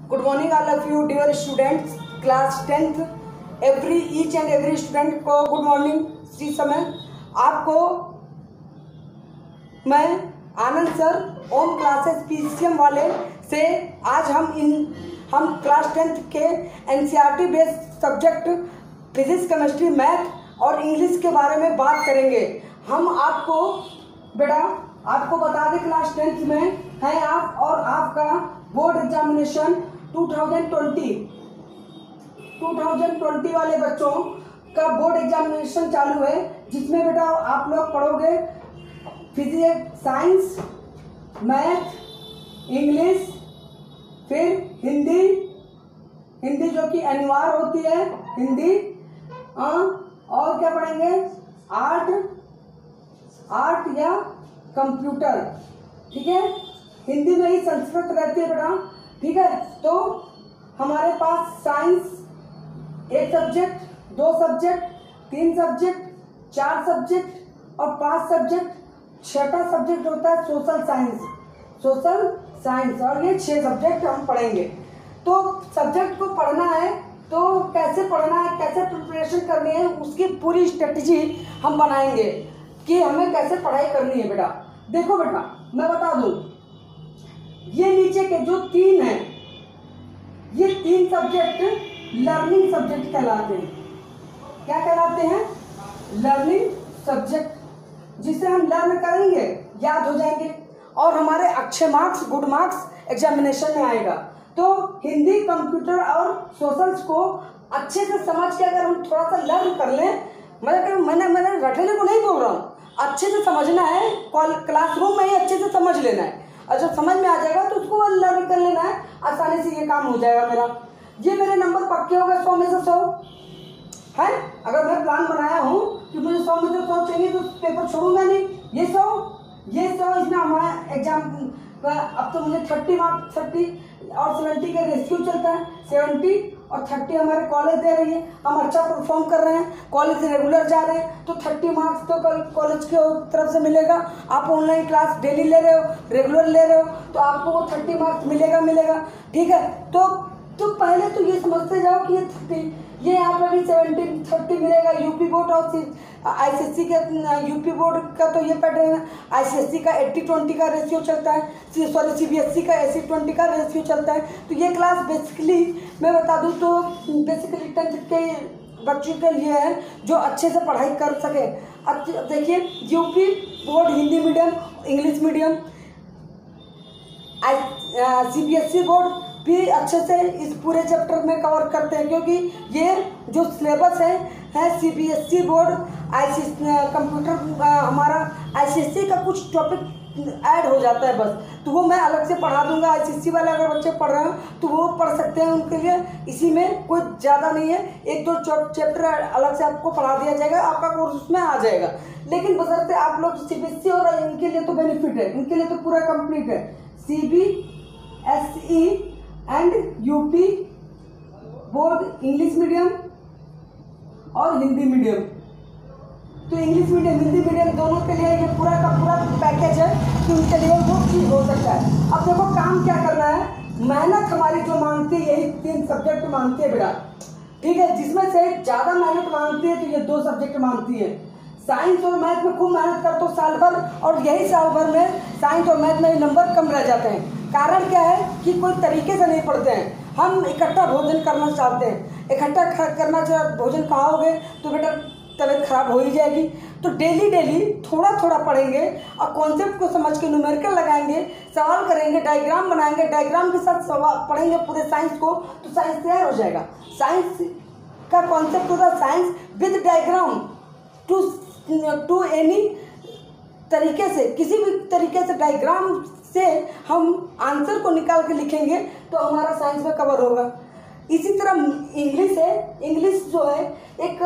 Good morning all of you dear students, class 10th, each and every student को good morning. इसी समय आपको मैं आनंद सर ओम classes PCM वाले से आज हम क्लास 10th के NCERT based subject physics, chemistry, math और इंग्लिश के बारे में बात करेंगे। हम आपको बेटा आपको बता दें क्लास 10th में है आप और आपका बोर्ड एग्जामिनेशन 2020 वाले बच्चों का बोर्ड एग्जामिनेशन चालू है, जिसमें बेटा आप लोग पढ़ोगे फिजिक्स, साइंस, मैथ, इंग्लिश, फिर हिंदी जो कि अनिवार्य होती है हिंदी, और क्या पढ़ेंगे आर्ट या कंप्यूटर। ठीक है, हिंदी में ही संस्कृत रहती है बेटा। ठीक है, तो हमारे पास साइंस एक सब्जेक्ट, 2 सब्जेक्ट, 3 सब्जेक्ट, 4 सब्जेक्ट और 5 सब्जेक्ट, 6वां सब्जेक्ट होता है सोशल साइंस और ये 6 सब्जेक्ट हम पढ़ेंगे। तो सब्जेक्ट को पढ़ना है तो कैसे पढ़ना है, कैसे प्रिपरेशन करनी है, उसकी पूरी स्ट्रेटजी हम बनाएंगे कि हमें कैसे पढ़ाई करनी है। बेटा देखो बेटा मैं बता दूं, ये नीचे के जो 3 हैं, ये 3 सब्जेक्ट लर्निंग सब्जेक्ट कहलाते हैं। क्या कहलाते हैं? लर्निंग सब्जेक्ट, जिसे हम लर्न करेंगे, याद हो जाएंगे और हमारे अच्छे मार्क्स, गुड मार्क्स एग्जामिनेशन में आएगा। तो हिंदी, कंप्यूटर और सोशल्स को अच्छे से समझ के अगर हम थोड़ा सा लर्न कर लें, मैंने रटने को नहीं बोल रहा हूँ, अच्छे से समझना है, क्लासरूम में ही अच्छे से समझ लेना है और जब समझ में आ जाएगा तो उसको लर्न कर लेना है, आसानी से ये काम हो जाएगा मेरा। ये मेरे नंबर पक्के हो गए 100 में से 100 है। अगर मैं प्लान बनाया हूँ कि मुझे 100 में से 100 चाहिए तो पेपर छोड़ूंगा नहीं। ये 100 इसमें हमारा एग्जाम अब तो मुझे 30 मार्क्स, 30 और 70 का रेशियो चलता है। 70 और 30 हमारे कॉलेज दे रही है, हम अच्छा परफॉर्म कर रहे हैं, कॉलेज रेगुलर जा रहे हैं, तो 30 मार्क्स तो कल कॉलेज की तरफ से मिलेगा। आप ऑनलाइन क्लास डेली ले रहे हो, रेगुलर ले रहे हो, तो आपको वो 30 मार्क्स मिलेगा। ठीक है, तो पहले तो ये समझते जाओ कि ये 30, ये यहाँ पर भी 30 मिलेगा। यूपी बोर्ड और आईसीएससी के यूपी बोर्ड का तो ये पैटर्न है, आईसीएससी का 80-20 का रेशियो चलता है, सीबीएसई का 80-20 का रेशियो चलता है। तो ये क्लास बेसिकली मैं बता दूं तो बेसिकली 10th के बच्चों के लिए है जो अच्छे से पढ़ाई कर सके। अब देखिए, UP board Hindi medium, English medium, CBSE board भी अच्छे से इस पूरे चैप्टर में कवर करते हैं, क्योंकि ये जो सिलेबस है सीबीएसई बोर्ड, कंप्यूटर हमारा आईसीएससी का कुछ टॉपिक ऐड हो जाता है बस, तो वो मैं अलग से पढ़ा दूंगा। आईसीएससी वाले अगर बच्चे पढ़ रहे हैं तो वो पढ़ सकते हैं, उनके लिए इसी में कोई ज़्यादा नहीं है, 1-2 चैप्टर अलग से आपको पढ़ा दिया जाएगा, आपका कोर्स उसमें आ जाएगा। लेकिन बशर्ते आप लोग सीबीएसई और इनके लिए तो बेनिफिट है, इनके लिए तो पूरा कंप्लीट है। CBSE and UP board English medium और हिंदी मीडियम, तो इंग्लिश मीडियम, हिंदी मीडियम दोनों के लिए ये पूरा का पूरा पैकेज है कि उनके लिए वो चीज़ हो सकता है। अब देखो काम क्या करना है, मेहनत हमारी जो मांगती है यही 3 सब्जेक्ट मांगती है बेटा। ठीक है, जिसमें से ज़्यादा मेहनत मांगती है तो ये 2 सब्जेक्ट मांगती है। साइंस और मैथ में खूब मेहनत करते हो साल भर, और यही साल भर में साइंस और मैथ में नंबर कम रह जाते हैं। कारण क्या है कि कोई तरीके से नहीं पढ़ते हैं। हम इकट्ठा भोजन करना चाहते हैं, इकट्ठा करना भोजन खाओगे तो बेटा तबीयत खराब हो ही जाएगी। तो डेली थोड़ा थोड़ा पढ़ेंगे और कॉन्सेप्ट को समझ के न्यूमेरिकल लगाएंगे, सवाल करेंगे, डायग्राम बनाएंगे, डायग्राम के साथ सवाल पढ़ेंगे पूरे साइंस को, तो साइंस तैयार हो जाएगा। साइंस का कॉन्सेप्ट होता है science with diagram, to any तरीके से, किसी भी तरीके से डायग्राम से हम आंसर को निकाल के लिखेंगे तो हमारा साइंस में कवर होगा। इसी तरह इंग्लिश है, इंग्लिश जो है एक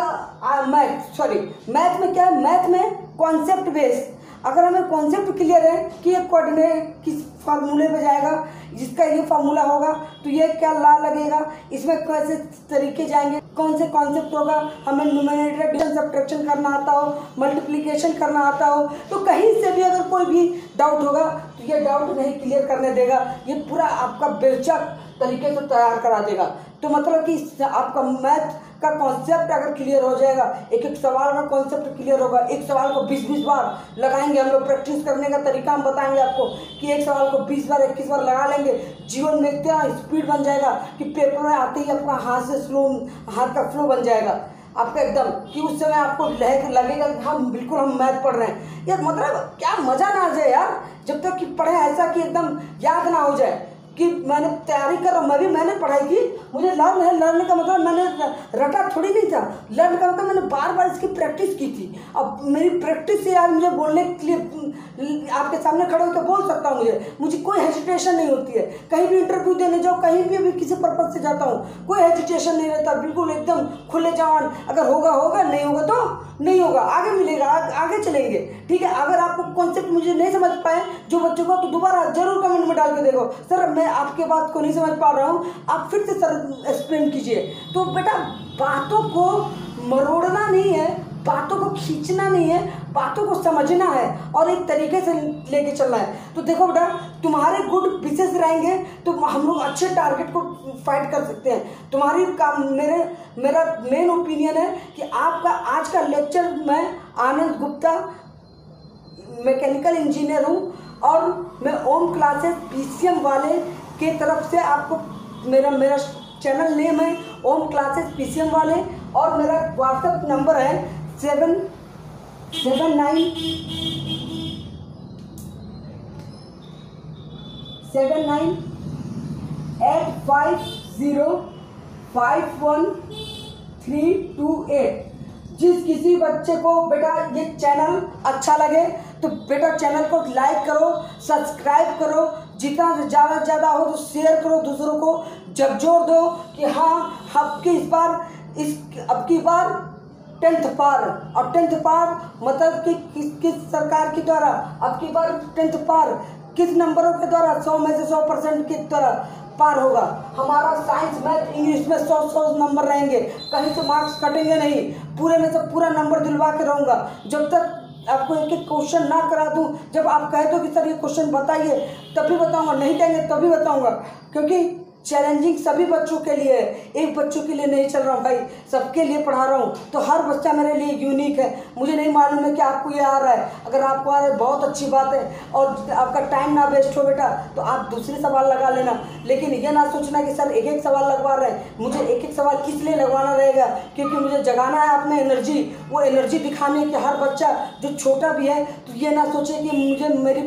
मैथ में क्या है, मैथ में कॉन्सेप्ट बेस, अगर हमें कॉन्सेप्ट क्लियर है कि ये कोऑर्डिनेट किस फार्मूले पे जाएगा, जिसका ये फार्मूला होगा तो ये क्या ला लगेगा, इसमें कैसे तरीके जाएंगे, कौन से कॉन्सेप्ट होगा, हमें न्यूमरेटर एडिशन सब्ट्रैक्शन करना आता हो, मल्टीप्लिकेशन करना आता हो, तो कहीं से भी अगर कोई भी डाउट होगा तो ये डाउट नहीं क्लियर करने देगा। ये पूरा आपका बेचक तरीके से तैयार करा देगा। तो मतलब कि आपका मैथ का कॉन्सेप्ट अगर क्लियर हो जाएगा, एक एक सवाल का कॉन्सेप्ट क्लियर होगा, एक सवाल को 20-20 बार लगाएंगे हम लोग। प्रैक्टिस करने का तरीका हम बताएंगे आपको कि एक सवाल को 20 बार 21 बार लगा लेंगे। जीवन में इतना स्पीड बन जाएगा कि पेपर में आते ही आपका हाथ का फ्लो बन जाएगा आपका एकदम, कि उस समय आपको लगेगा कि हम बिल्कुल हम मैथ पढ़ रहे हैं यार। मतलब क्या मजा ना आ जाए यार, जब तक कि पढ़े ऐसा कि एकदम याद ना हो जाए कि मैंने तैयारी कर रहा हूँ। मैंने पढ़ाई की, मुझे लर्न है। लर्न का मतलब मैंने रटा थोड़ी नहीं था। लर्न का मतलब मैंने बार बार इसकी प्रैक्टिस की थी। अब मेरी प्रैक्टिस से यार मुझे बोलने के लिए आपके सामने खड़े होकर बोल सकता हूँ। मुझे कोई हेजिटेशन नहीं होती है। कहीं भी इंटरव्यू देने जाओ, कहीं भी किसी पर्पज से जाता हूँ, कोई हेजिटेशन नहीं रहता, बिल्कुल एकदम खुले जवान। अगर होगा होगा, नहीं होगा तो नहीं होगा, आगे मिलेगा, आगे चलेंगे। ठीक है, अगर आपको कॉन्सेप्ट मुझे नहीं समझ पाए जो बच्चों को, तो दोबारा जरूर कमेंट में डाल के देखो, सर मैं आपके बात को नहीं समझ पा रहा हूँ, आप फिर से सर एक्सप्लेन कीजिए। तो बेटा बातों को मरोड़ना नहीं है, बातों को खींचना नहीं है, बातों को समझना है और एक तरीके से लेके चलना है। तो देखो बेटा, तुम्हारे गुड विशेष रहेंगे तो हम लोग अच्छे टारगेट को फाइट कर सकते हैं। तुम्हारी काम मेरा मेन ओपिनियन है कि आपका आज का लेक्चर, मैं आनंद गुप्ता मैकेनिकल इंजीनियर हूँ और मैं ओम क्लासेस PCM वाले के तरफ से आपको मेरा चैनल नेम है ओम क्लासेस PCM वाले, और मेरा व्हाट्सएप नंबर है 7985051328। जिस किसी बच्चे को बेटा ये चैनल अच्छा लगे तो बेटा चैनल को लाइक करो, सब्सक्राइब करो, जितना ज़्यादा से ज़्यादा हो तो शेयर करो, दूसरों को झकझोर दो कि हाँ अब की बार 10th पार। और 10th पार मतलब कि किस सरकार के द्वारा अब की बार 10th पार किस नंबरों के द्वारा, 100 में से 100% के द्वारा पार होगा। हमारा साइंस मैथ इंग्लिश में 100 नंबर रहेंगे, कहीं से मार्क्स कटेंगे नहीं, पूरे में से पूरा नंबर दिलवा के रहूँगा। जब तक आपको एक एक क्वेश्चन ना करा दूं, जब आप कहे तो कि सर ये क्वेश्चन बताइए तभी बताऊंगा, नहीं कहेंगे तभी बताऊंगा, क्योंकि चैलेंजिंग सभी बच्चों के लिए है, एक बच्चों के लिए नहीं चल रहा हूँ भाई, सबके लिए पढ़ा रहा हूँ। तो हर बच्चा मेरे लिए यूनिक है। मुझे नहीं मालूम है कि आपको ये आ रहा है, अगर आपको आ रहा है बहुत अच्छी बात है, और आपका टाइम ना वेस्ट हो बेटा तो आप दूसरे सवाल लगा लेना। लेकिन ये ना सोचना कि सर एक एक सवाल लगवा रहे हैं। मुझे एक एक सवाल इसलिए लगवाना रहेगा क्योंकि मुझे जगाना है आप में एनर्जी, वो एनर्जी दिखाने की। हर बच्चा जो छोटा भी है तो ये ना सोचे कि मुझे मेरी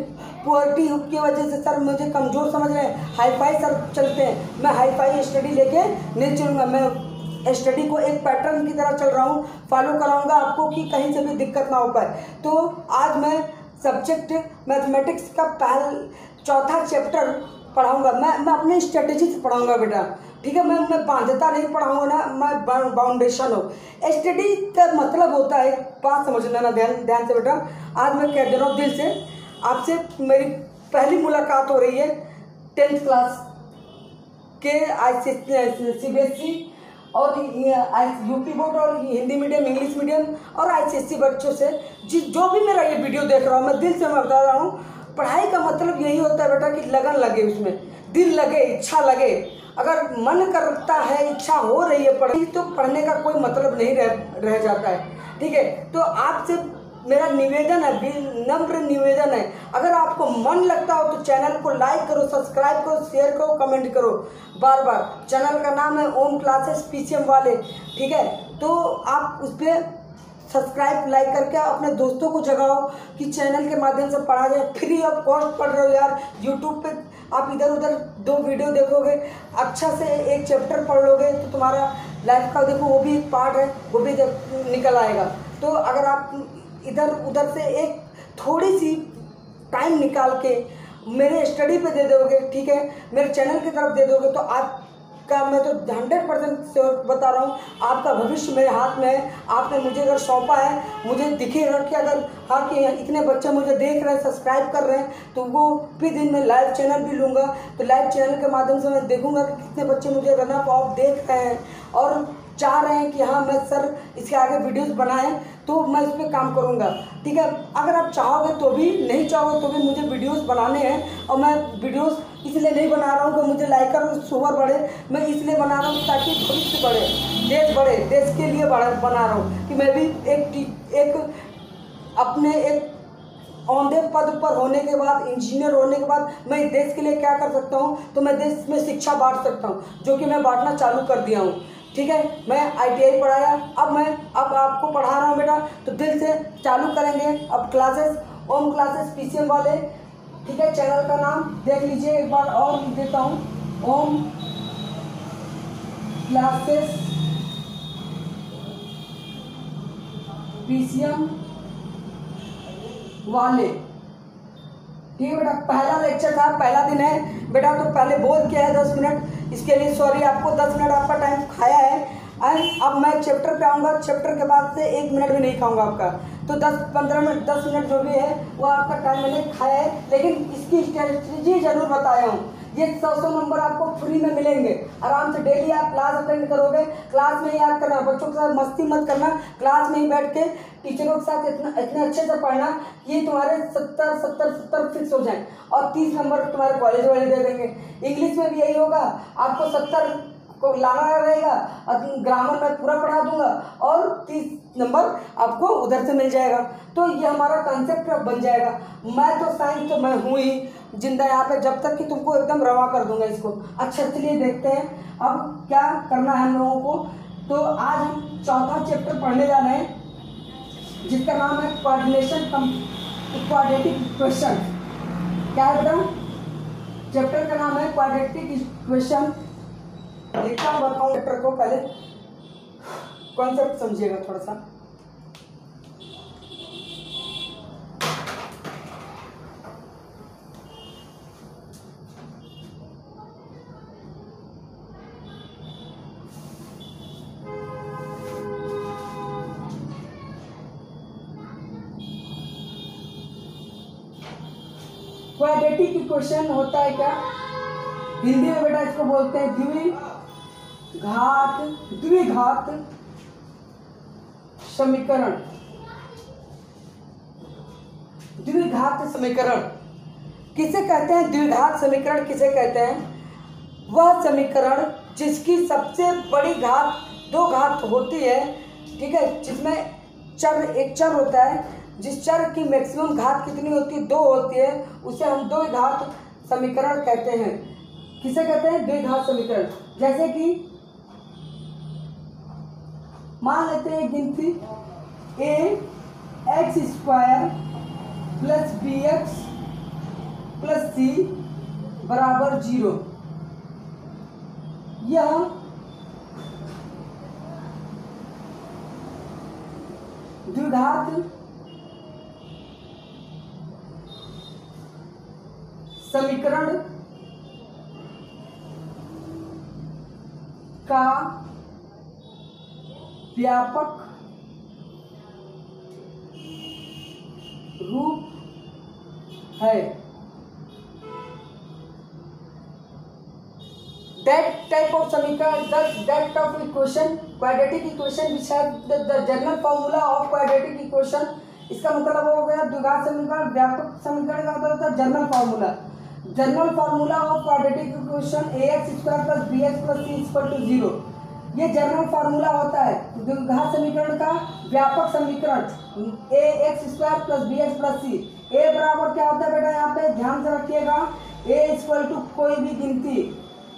पुअर्टी की वजह से सर मुझे कमज़ोर समझ रहे हैं, हाई फाई सर चलते हैं। मैं हाई फाई स्टडी लेके नहीं चलूँगा, मैं स्टडी को एक पैटर्न की तरह चल रहा हूँ, फॉलो कराऊंगा आपको कि कहीं से भी दिक्कत ना हो पाए। तो आज मैं सब्जेक्ट मैथमेटिक्स का चौथा चैप्टर पढ़ाऊँगा। मैं अपनी स्ट्रेटेजी से पढ़ाऊँगा बेटा, ठीक है। मैं बाध्यता नहीं पढ़ाऊँगा ना, मैं बाउंडेशन हो। स्टडी का मतलब होता है, बात समझना ना ध्यान से बेटा। आज मैं कह दे रहा हूँ दिल से, आपसे मेरी पहली मुलाकात हो रही है 10th क्लास के CBSE और यूपी बोर्ड और हिंदी मीडियम, इंग्लिश मीडियम और ICSE बच्चों से। जो भी मेरा ये वीडियो देख रहा हूँ, मैं दिल से मैं बता रहा हूँ, पढ़ाई का मतलब यही होता है बेटा कि लगन लगे, उसमें दिल लगे, इच्छा लगे। अगर मन करता है, इच्छा हो रही है पढ़ाई, तो पढ़ने का कोई मतलब नहीं रह जाता है, ठीक है। तो आपसे मेरा निवेदन है, नम्र निवेदन है, अगर आपको मन लगता हो तो चैनल को लाइक करो, सब्सक्राइब करो, शेयर करो, कमेंट करो बार बार। चैनल का नाम है ओम क्लासेस PCM वाले, ठीक है। तो आप उस पर सब्सक्राइब लाइक करके अपने दोस्तों को जगाओ कि चैनल के माध्यम से पढ़ा जाए। फ्री ऑफ कॉस्ट पढ़ रहे हो यार, यूट्यूब पे आप इधर उधर 2 वीडियो देखोगे, अच्छा से एक चैप्टर पढ़ लोगे तो तुम्हारा लाइफ का देखो वो भी एक पार्ट है, वो भी निकल आएगा। तो अगर आप इधर उधर से एक थोड़ी सी टाइम निकाल के मेरे स्टडी पे दे दोगे, ठीक है, मेरे चैनल की तरफ दे दोगे, तो आपका मैं तो 100% बता रहा हूँ, आपका भविष्य मेरे हाथ में है। आपने मुझे अगर सौंपा है, मुझे दिखेगा कि अगर हाँ कि इतने बच्चे मुझे देख रहे हैं, सब्सक्राइब कर रहे हैं, तो वो भी दिन में लाइव चैनल भी लूँगा। तो लाइव चैनल के माध्यम से मैं देखूँगा कि कितने बच्चे मुझे रन अप ऑफ देख रहे हैं और चाह रहे हैं कि हाँ मैं सर इसके आगे वीडियोस बनाएं। तो मैं इस पर काम करूँगा। ठीक है, अगर आप चाहोगे तो भी, नहीं चाहोगे तो भी मुझे वीडियोस बनाने हैं। और मैं वीडियोस इसलिए नहीं बना रहा हूँ कि मुझे लाइक और शोवर बढ़े, मैं इसलिए बना रहा हूँ ताकि भविष्य बढ़े, देश बढ़े, देश के लिए बना रहा हूँ कि मैं भी एक अपने एक औंधे पद पर होने के बाद, इंजीनियर होने के बाद मैं देश के लिए क्या कर सकता हूँ, तो मैं देश में शिक्षा बांट सकता हूँ, जो कि मैं बांटना चालू कर दिया हूँ। ठीक है, मैं ITI पढ़ाया, अब आपको पढ़ा रहा हूँ बेटा, तो दिल से चालू करेंगे अब क्लासेस, ओम क्लासेस PCM वाले। ठीक है, चैनल का नाम देख लीजिए, एक बार और लिख देता हूँ, ओम क्लासेस PCM वाले। ठीक है बेटा, पहला लेक्चर था, पहला दिन है बेटा, तो पहले बोल किया है 10 मिनट, इसके लिए सॉरी, आपको 10 मिनट आपका टाइम खाया है। अब मैं चैप्टर पे आऊँगा, चैप्टर के बाद से 1 मिनट भी नहीं खाऊंगा आपका, तो 10-15 मिनट 10 मिनट जो भी है वो आपका टाइम मैंने खाया है, लेकिन इसकी स्ट्रेटजी जरूर बताया हूँ। ये 100 नंबर आपको फ्री में मिलेंगे, आराम से डेली आप क्लास अटेंड करोगे, क्लास में ही याद करना, बच्चों के साथ मस्ती मत करना, क्लास में ही बैठ के टीचरों के साथ इतने अच्छे से पढ़ना कि तुम्हारे 70 फिक्स हो जाए, और 30 नंबर तुम्हारे कॉलेज वाले दे देंगे। इंग्लिश में भी यही होगा, आपको 70 को लाना रहेगा, ग्रामर में पूरा पढ़ा दूंगा और 30 नंबर आपको उधर से मिल जाएगा। तो ये हमारा कॉन्सेप्ट बन जाएगा। मैं तो साइंस तो मैं हूँ ही जिंदा यहाँ पे, जब तक कि तुमको एकदम रवा कर दूंगा इसको। अच्छा चलिए देखते हैं अब क्या करना है हम लोगों को। तो आज हम चौथा चैप्टर पढ़ने जा रहे हैं, जिसका नाम है कोऑर्डिनेशन क्वाड्रेटिक इक्वेशन। क्या है बेटा? चैप्टर का नाम है क्वाड्रेटिक इक्वेशन। लिखता हूँ, बताऊँ चैप्टर को, पहले कॉन्सेप्ट समझिएगा थोड़ा सा। क्वाड्रेटिक इक्वेशन होता है क्या? हिंदी में बेटा इसको बोलते हैं द्विघात समीकरण। द्विघात समीकरण किसे कहते हैं? द्विघात समीकरण किसे कहते हैं? वह समीकरण जिसकी सबसे बड़ी घात 2 घात होती है, ठीक है, जिसमें एक चर होता है, जिस चर की मैक्सिमम घात कितनी होती है? 2 होती है, उसे हम द्विघात समीकरण कहते हैं। किसे कहते हैं? द्विघात समीकरण। जैसे कि मान लेते हैं गिनती ax² + bx + c = 0। यह द्विघात समीकरण का व्यापक रूप है। That type of समीकरण, that type of equation, quadratic equation which have the general formula of quadratic equation, इसका मतलब हो गया द्विघात समीकरण। व्यापक समीकरण का मतलब होता है general formula. General formula of quadratic equation ax² + bx + c = 0। ये जनरल फार्मूला होता है द्विघात समीकरण का व्यापक समीकरण ax² + bx + c। a बराबर क्या होता है बेटा? यहाँ पे ध्यान से रखिएगा, a = कोई भी गिनती,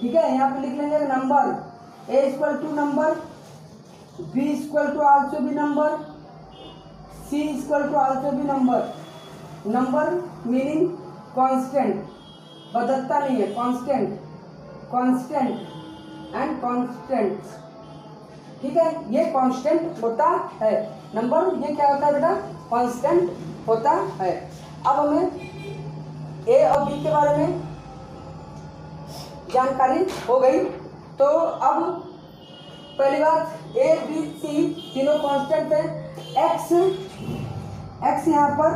ठीक है, यहाँ पे लिख लेंगे number, a = number, b = also भी नंबर, c = also भी नंबर। नंबर मीनिंग कांस्टेंट, बदलता नहीं है, कांस्टेंट एंड कांस्टेंट, ठीक है, ये कांस्टेंट होता है। नंबर ये क्या होता है बेटा? कांस्टेंट होता है। अब हमें a और b के बारे में जानकारी हो गई, तो अब पहली बात a b c तीनों कांस्टेंट है। x यहाँ पर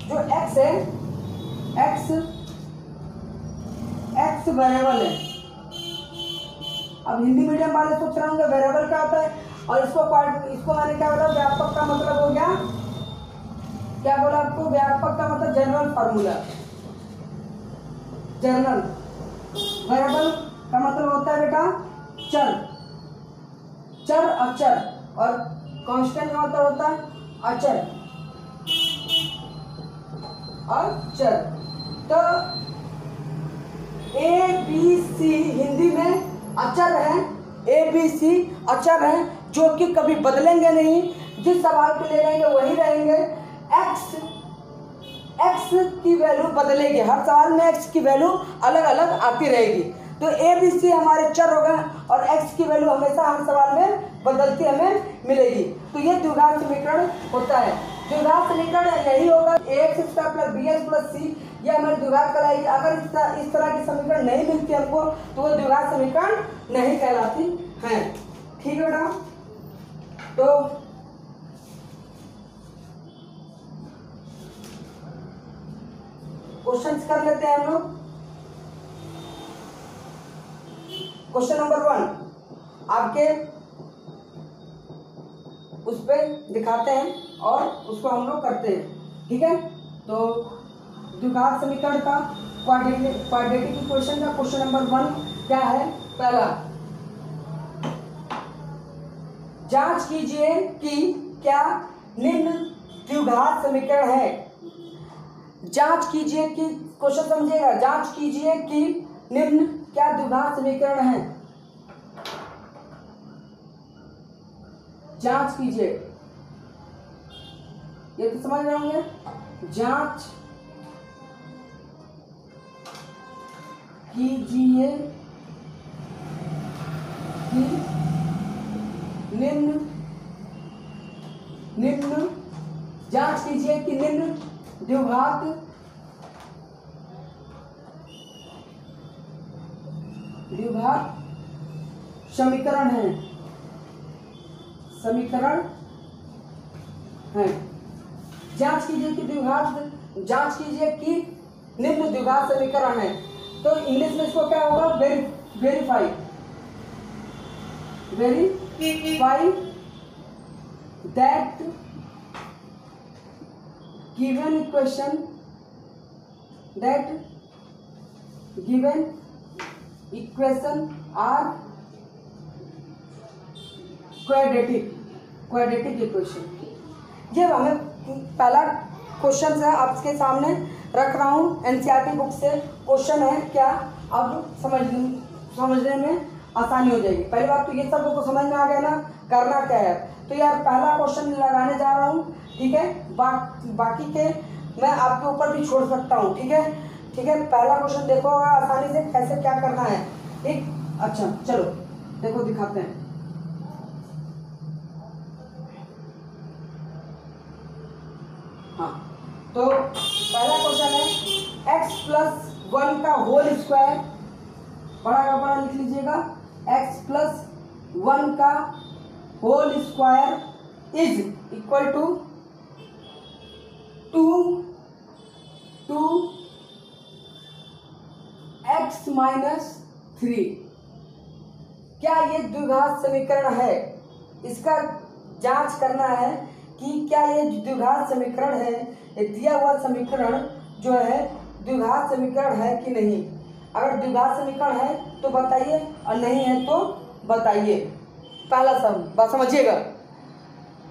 जो x है, x वेरिएबल है। अब हिंदी मीडियम वाले सोच रहे होंगे वेरिएबल क्या होता है? और इसको मैंने क्या बोला, व्यापक का मतलब हो गया, क्या बोला आपको, व्यापक का मतलब जनरल फार्मूला। जनरल वेरिएबल का मतलब होता है बेटा चर, चर अचर, और कांस्टेंट का मतलब होता है अचर, अचर। तो ए बी सी हिंदी में अचर है, ए बी सी अचर है, जो कि कभी बदलेंगे नहीं, जिस सवाल के ले रहेंगे वही रहेंगे। एक्स की वैल्यू बदलेगी, हर सवाल में एक्स की वैल्यू अलग अलग आती रहेगी। तो ए बी सी हमारे चर हो गए और एक्स की वैल्यू हमेशा हर सवाल में बदलती हमें मिलेगी। तो ये द्विघात समीकरण होता है। द्विघात समीकरण यही होगा, ax प्लस bx प्लस सी, ये हमारी द्विघात कहलाएगी। अगर इस तरह की समीकरण नहीं मिलती हमको तो वो द्विघात समीकरण नहीं कहलाती है। ठीक है बेटा, तो क्वेश्चंस कर लेते हैं हम लोग। क्वेश्चन नंबर 1 आपके उस पे दिखाते हैं और उसको हम लोग करते हैं। ठीक है, तो द्विघात समीकरण का क्वाड्रेटिक इक्वेशन का क्वेश्चन नंबर 1 क्या है। पहला, जांच कीजिए कि क्या निम्न द्विघात समीकरण है। जांच कीजिए कि, क्वेश्चन समझिएगा, जांच कीजिए कि निम्न क्या द्विघात समीकरण है। जांच कीजिए, ये तो समझ रहे होंगे। जांच कीजिए कि निम्न जांच कीजिए कि निम्न द्विघात समीकरण है। जांच कीजिए कि जांच कीजिए कि निम्न द्विघात समीकरण है। तो इंग्लिश में इसको क्या होगा, verify that given equation are quadratic equation. ये हमें पहला क्वेश्चन है आपके सामने रख रहा हूँ, एनसीईआरटी बुक से क्वेश्चन है क्या, अब समझने में आसानी हो जाएगी। पहली बात तो ये सब को समझ में आ गया ना, करना क्या है। तो यार पहला क्वेश्चन लगाने जा रहा हूँ, ठीक है, बाकी के मैं आपके ऊपर भी छोड़ सकता हूँ। ठीक है, पहला क्वेश्चन देखो आसानी से कैसे क्या करना है। ठीक, अच्छा चलो देखो दिखाते हैं। हाँ, तो पहला क्वेश्चन है x प्लस 1 का होल स्क्वायर, बड़ा का बड़ा लिख लीजिएगा, x प्लस 1 का whole square is equal to 2x minus 3। क्या ये द्विघात समीकरण है, इसका जांच करना है कि क्या ये द्विघात समीकरण है, ये दिया हुआ समीकरण जो है द्विघात समीकरण है कि नहीं। अगर द्विघात समीकरण है तो बताइए और नहीं है तो बताइए। पहला सब बात समझिएगा,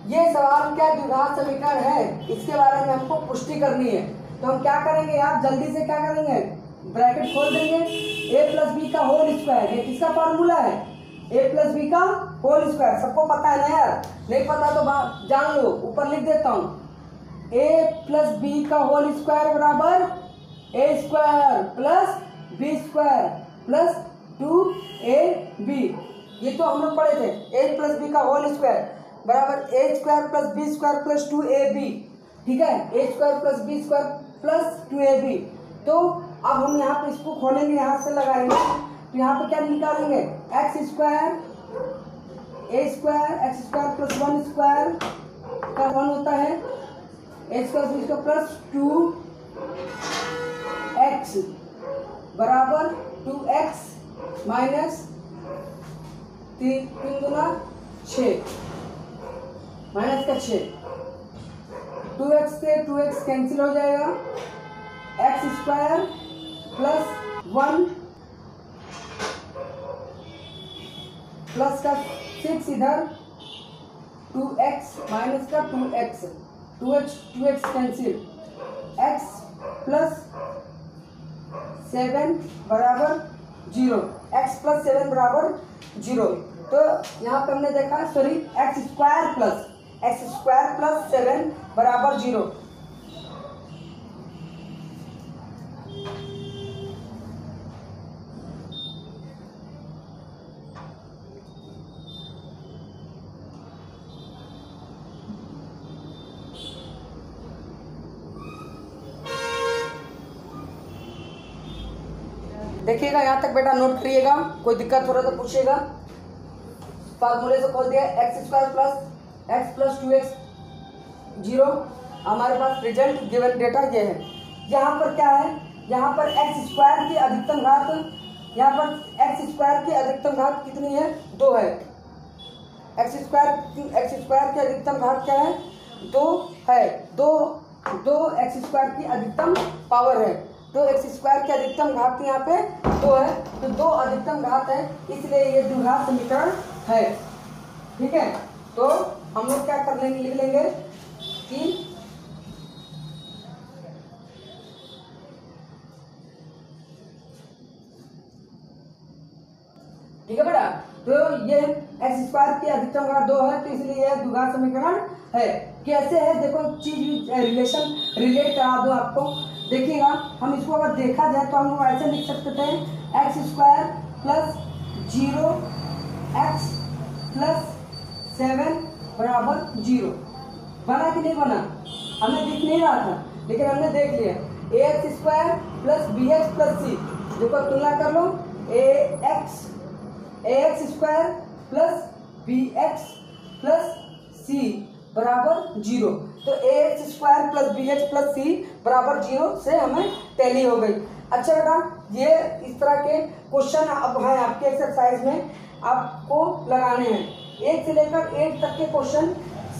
ये सवाल क्या द्विघात समीकरण है इसके बारे में हमको पुष्टि करनी है। तो हम क्या करेंगे यार, जल्दी से क्या करेंगे, ब्रैकेट खोल देंगे, a प्लस बी का होल स्क्वायर, ये किसका फार्मूला है, a प्लस बी का होल स्क्वायर। सबको पता है ना यार, नहीं पता तो जान लो, ऊपर लिख देता हूँ, a प्लस बी का होल स्क्वायर बराबर a square plus B square plus 2ab। ये तो हम लोग पढ़े थे, a प्लस बी का होल स्क्वायर बराबर a square plus B square plus 2ab। ठीक है, a square plus B square plus 2ab। तो अब हम यहाँ पे इसको खोलेंगे, यहाँ से लगाएंगे, तो यहाँ पे क्या निकालेंगे, x square a square x square plus 1 square का 1 होता है, a square b square plus 2x बराबर 2x माइनस 3 गुना 6 माइनस का 6, 2x से 2x कैंसिल हो जाएगा, एक्स स्क्वायर प्लस 1 प्लस का 6 इधर, 2x माइनस का 2x, 2x cancel, x plus 7 बराबर 0, x प्लस 7 बराबर 0। तो यहाँ पे हमने देखा सॉरी एक्स स्क्वायर प्लस 7 बराबर 0। देखिएगा यहाँ तक बेटा, नोट करिएगा, कोई दिक्कत हो रहा तो पूछिएगा। फार्मूले से खोल दिया, एक्स स्क्वायर प्लस 2x 0। हमारे पास रिजल्ट गिवन डेटा ये है। यहाँ पर क्या है, यहाँ पर एक्स स्क्वायर की अधिकतम घात, यहाँ पर एक्स स्क्वायर की अधिकतम घात कितनी है, 2 है। एक्स स्क्वायर की अधिकतम घात क्या है, 2 है। 2 एक्स स्क्वायर की अधिकतम पावर है, तो एक्स स्क्वायर की अधिकतम घात यहाँ पे 2 है, तो 2 अधिकतम घात है, इसलिए ये द्विघात समीकरण है। ठीक है, तो हम लोग क्या कर लेंगे, लिख लेंगे कि ठीक है बेटा, तो ये एक्स स्क्वायर की अधिकतम घात 2 है, तो इसलिए यह द्विघात समीकरण है। कैसे है देखो, चीज रिलेट करा दूं आपको। देखिएगा, हम इसको अगर देखा जाए तो हम लोग ऐसे लिख सकते थे, x square plus 0x plus 7 बराबर 0। बना कि नहीं बना, हमें दिख नहीं रहा था, लेकिन हमने देख लिया। ax square plus bx plus c, देखो तुलना कर लो, ax square plus bx plus c बराबर 0। तो ax square plus bx plus c बराबर 0 से हमें टैली हो गई। अच्छा बेटा, ये इस तरह के क्वेश्चन अब हैं आपके एक्सरसाइज में, आपको लगाने हैं। 1 से लेकर 8 तक के क्वेश्चन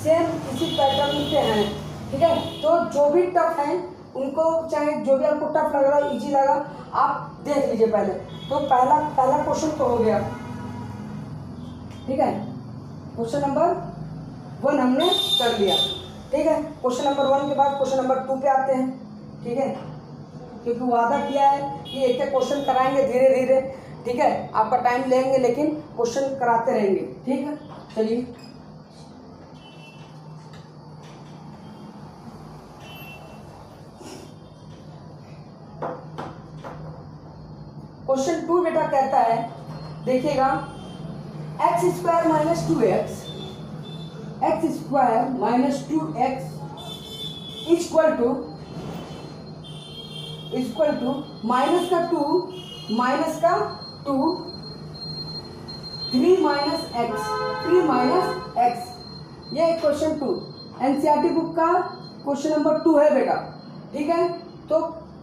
सेम इसी पैटर्न के हैं। ठीक है, तो जो भी टफ हैं उनको, चाहे जो भी आपको टफ लग रहा है, इजी लगा, आप देख लीजिए पहले। तो पहला क्वेश्चन तो हो गया। ठीक है, क्वेश्चन नंबर 1 हमने कर लिया। ठीक है, क्वेश्चन नंबर 1 के बाद क्वेश्चन नंबर 2 पे आते हैं। ठीक है, क्योंकि वादा किया है कि एक एक क्वेश्चन कराएंगे धीरे धीरे। ठीक है, आपका टाइम लेंगे लेकिन क्वेश्चन कराते रहेंगे। ठीक है, चलिए क्वेश्चन 2 बेटा कहता है, देखिएगा, X square minus 2x, X square minus 2x equal to minus का 2 3 माइनस एक्स। ये क्वेश्चन 2 एनसीईआरटी बुक का क्वेश्चन नंबर 2 है बेटा। ठीक है, तो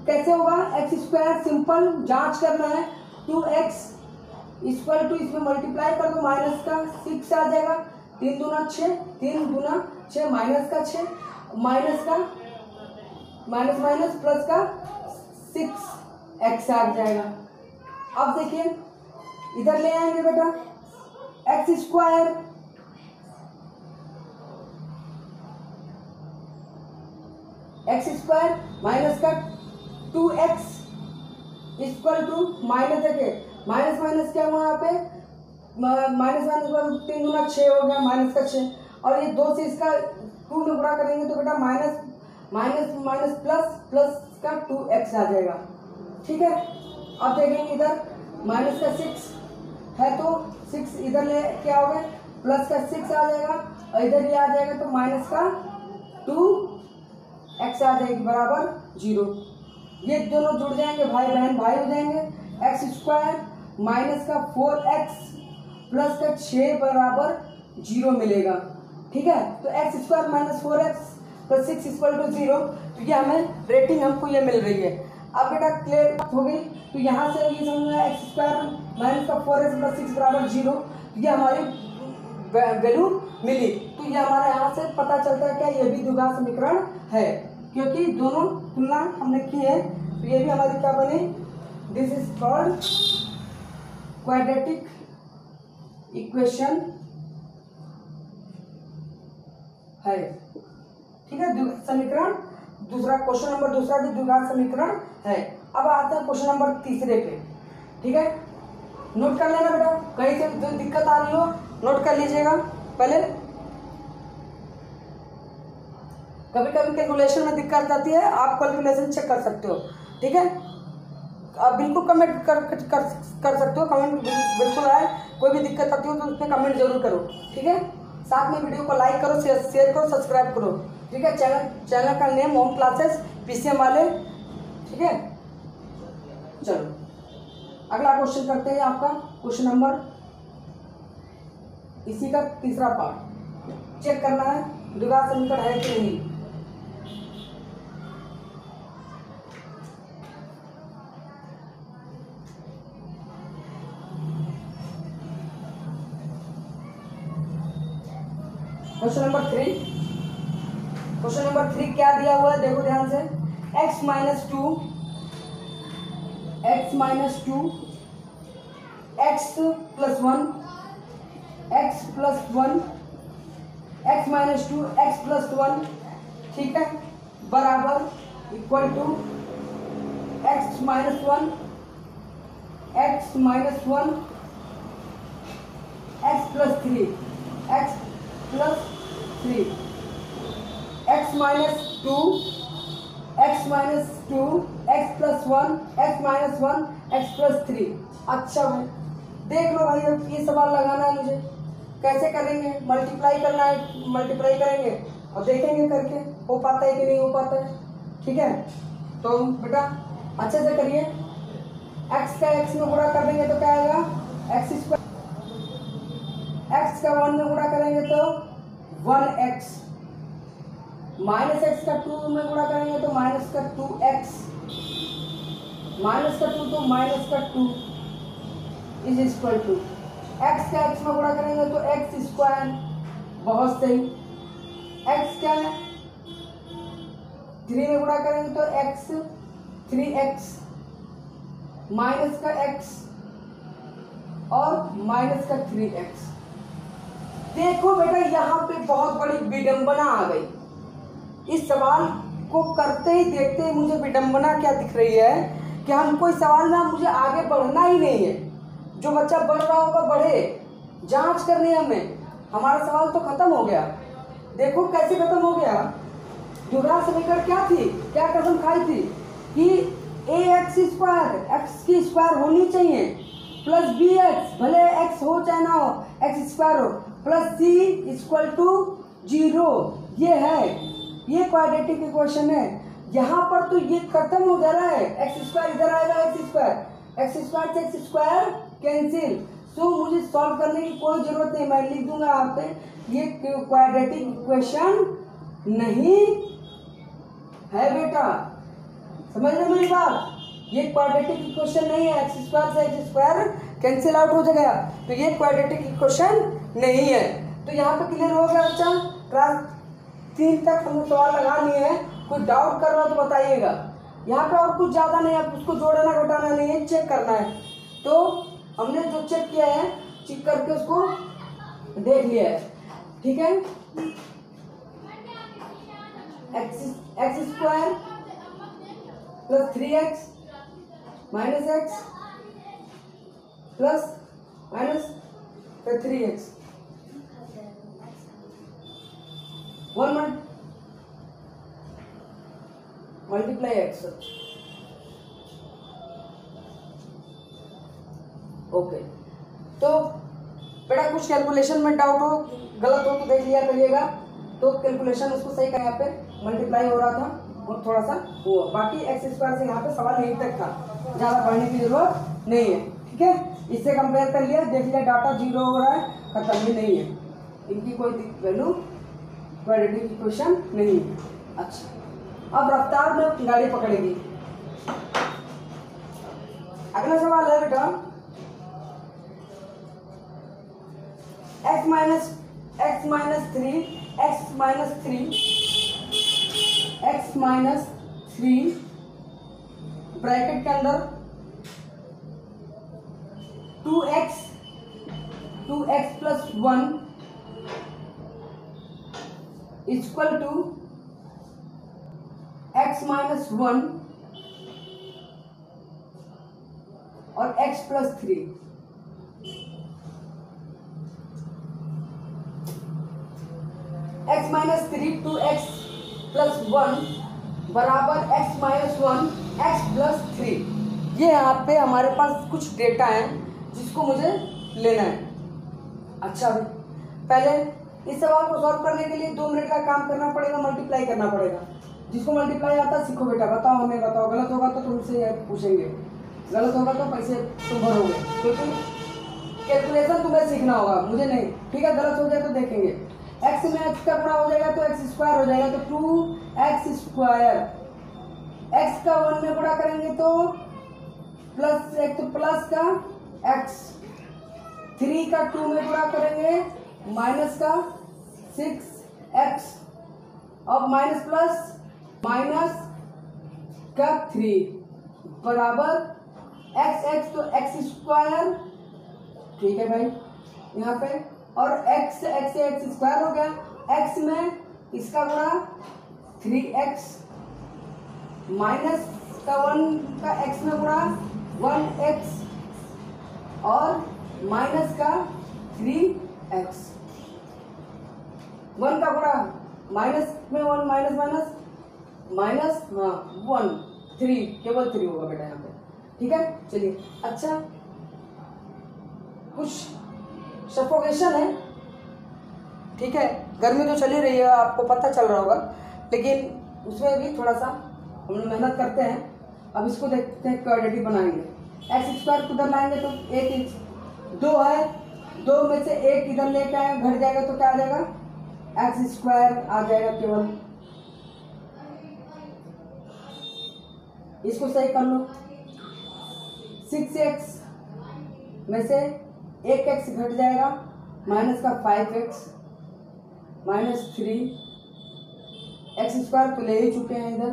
कैसे होगा, एक्स स्क्वायर सिंपल जांच करना है, 2x इक्वल टू, इसमें मल्टीप्लाई कर दो, माइनस का 6 आ जाएगा, 3 दूना 6, 3 दूना 6, माइनस का 6, माइनस का माइनस प्लस का 6x आ जाएगा। अब देखिए, इधर ले आएंगे बेटा, एक्स स्क्वायर माइनस का 2x इक्वल टू, माइनस देखिए, माइनस क्या हुआ यहाँ पे, माइनस 3 गुना 6 हो गया, माइनस का 6, और ये 2 से इसका 2 में गुणा करेंगे तो बेटा माइनस प्लस का 2x आ जाएगा। ठीक है, अब देखेंगे इधर माइनस का 6 है, तो 6 इधर ले क्या हो गया, प्लस का 6 आ जाएगा, और इधर ये आ जाएगा तो माइनस का 2x आ जाएगी बराबर 0। ये दोनों जुड़ जाएंगे, भाई बहन भाई हो जाएंगे। एक्स स्क्वायर माइनस का 4x प्लस का 6 बराबर 0 मिलेगा। ठीक है, तो X square minus 4x plus 6 equal to 0, तो ये हमें रेटिंग हमको ये मिल रही है। अब बेटा क्लियर हो गई, तो यहाँ से ये समझ में एक्स स्क्वायर माइनस का 4x प्लस 6 बराबर 0, ये हमारी वैल्यू मिली। तो ये हमारे यहाँ से पता चलता है क्या ये भी द्विघात समीकरण है, क्योंकि दोनों तुलना हमने की है। तो ये भी हमारी क्या बनी, this is called quadratic equation है। ठीक है, द्विघात समीकरण दूसरा, क्वेश्चन नंबर दूसरा भी द्विघात समीकरण है। अब आते हैं क्वेश्चन नंबर तीसरे पे। ठीक है, नोट कर लेना बेटा, कहीं से जो दिक्कत आ रही हो नोट कर लीजिएगा पहले। कभी कभी कैलकुलेशन में दिक्कत आती है, आप कैलकुलेशन चेक कर सकते हो। ठीक है, आप बिल्कुल कमेंट कर सकते हो, कमेंट बिल्कुल आए। कोई भी दिक्कत आती हो तो उस पर कमेंट जरूर करो। ठीक है, साथ में वीडियो को लाइक करो, शेयर करो, सब्सक्राइब करो। ठीक है, चैनल का नेम होम क्लासेस पीसीएम वाले। ठीक है, चलो अगला क्वेश्चन करते हैं। आपका क्वेश्चन नंबर इसी का तीसरा पार्ट चेक करना है द्विघात समीकरण है कि नहीं। क्वेश्चन नंबर 3, क्वेश्चन नंबर 3 क्या दिया हुआ है देखो ध्यान से। x minus two x plus one x minus two x plus one, ठीक है, बराबर equal to x minus one x plus three x minus two x plus one x plus three. अच्छा भाई देख लो भाई, अब ये सवाल लगाना है मुझे, कैसे करेंगे, मल्टीप्लाई करना है, मल्टीप्लाई करेंगे और देखेंगे करके हो पाता है कि नहीं हो पाता है। ठीक है, तो बेटा अच्छे से करिए। x का x में गुणा कर देंगे तो क्या आएगा, x स्क्वायर, x का 1 में गुणा करेंगे तो 1x, माइनस x का 2 में गुणा करेंगे तो माइनस का 2x, माइनस का 2 तो माइनस का 2 इज इक्वल टू x का x में गुणा करेंगे तो x स्क्वायर, बहुत सही, x का 3 में गुणा करेंगे तो x 3x, माइनस का x और माइनस का 3x। देखो बेटा यहाँ पे बहुत बड़ी विडंबना आ गई। इस सवाल को करते ही देखते ही मुझे विडंबना क्या दिख रही है कि हम कोई सवाल में मुझे आगे बढ़ना ही नहीं है। जो बच्चा बढ़ रहा होगा बढ़े, जांच करनी है हमें। हमारा सवाल तो खत्म हो गया। देखो कैसे खत्म हो गया, द्विघात समीकरण क्या थी, क्या कसम खाई थी कि ax स्क्वायर, x की स्क्वायर होनी चाहिए, प्लस bx, भले x हो चाहे ना हो, x स्क्वायर हो, प्लस c इक्वल टू 0। ये है, ये क्वाड्रेटिक इक्वेशन है। यहाँ पर तो ये खत्म हो जा रहा है, एक्स स्क्वायर इधर आएगा, एक्स स्क्वायर से एक्स स्क्वायर कैंसिल। सो मुझे सॉल्व करने की कोई जरूरत नहीं, मैं लिख दूंगा यहाँ पे ये क्वाड्रेटिक इक्वेशन नहीं है बेटा, समझ रहे मेरी बात। ये क्वाड्रेटिक इक्वेशन नहीं है, एक्स स्क्वायर से एक्स स्क्वायर कैंसिल आउट हो जाएगा, तो ये क्वाड्रेटिक इक्वेशन नहीं है। तो यहाँ पे क्लियर हो गया बच्चा, क्लास 3 तक हम सवाल लगा लिए हैं। कोई डाउट कर रहा हो तो बताइएगा। यहाँ पे और कुछ ज्यादा नहीं है, उसको जोड़ना घटाना नहीं है, चेक करना है। तो हमने जो चेक किया है, चेक करके उसको देख लिया है। ठीक है, x square plus 3x minus x plus minus 3x, 1 multiply x। Okay, तो बेटा कुछ कैलकुलेशन में डाउट हो, गलत हो तो देख लिया करिएगा। तो कैलकुलेशन उसको सही कर, यहाँ पे मल्टीप्लाई हो रहा था और थोड़ा सा हुआ, बाकी एक्स स्क्वायर से यहाँ पे सवाल यहीं तक था, ज़्यादा पढ़ने की जरूरत नहीं है। ठीक है, इससे कंपेयर कर लिया, देख लिया डाटा 0 हो रहा है, खत्म भी नहीं है, इनकी कोई वैल्यू क्वाड्रेटिक इक्वेशन नहीं है। अच्छा, अब रफ्तार में गाड़ी पकड़ेगी। अगला सवाल है बेटा, x माइनस 3 ब्रैकेट के अंदर 2x plus 1 equal to x minus 1 और x plus 3। x minus 3 2x plus 1 बराबर x माइनस 1 x प्लस 3। ये यहाँ पे हमारे पास कुछ डेटा है जिसको मुझे लेना है। अच्छा भाई, पहले इस सवाल को सॉल्व करने के लिए 2 मिनट का काम करना पड़ेगा, मल्टीप्लाई करना पड़ेगा। जिसको मल्टीप्लाई आता है सीखो बेटा, बताओ हमें बताओ। गलत होगा तो तुमसे पूछेंगे, गलत होगा तो पैसे तुम भरोगे, क्योंकि कैलकुलेशन तुम्हें सीखना होगा, मुझे नहीं। ठीक है, गलत हो जाए तो देखेंगे। x में x का गुणा हो जाएगा तो x स्क्वायर हो जाएगा, तो 2x स्क्वायर। x का 1 में गुणा करेंगे तो प्लस एक, तो प्लस का x। 3 का 2 में गुणा करेंगे माइनस का 6x। अब माइनस प्लस माइनस का 3 बराबर x तो x स्क्वायर। ठीक है भाई, यहाँ पे और x स्क्वायर हो गया। x में इसका गुणा 3x माइनस का 1 का x में गुणा 1x और माइनस का 3x। 1 का गुणा माइनस में 1 माइनस माइनस 1 3, केवल 3 होगा बेटा यहाँ पे। ठीक है, चलिए। अच्छा, कुछ सफोकेशन है, ठीक है, गर्मी तो चली रही है, आपको पता चल रहा होगा, लेकिन उसमें भी थोड़ा सा हम लोग मेहनत करते हैं। अब इसको देखते हैं, क्वाड्रेटिक बनाएंगे। एक्स स्क्वायर किधर लाएंगे तो 1 2 है, 2 में से 1 इधर लेके आए, घट जाएगा तो क्या आ जाएगा, एक्स स्क्वायर आ जाएगा केवल। इसको सही कर लो। 6x में से 1x घट जाएगा, माइनस का 5x माइनस 3 एक्स स्क्वायर तो ले ही चुके हैं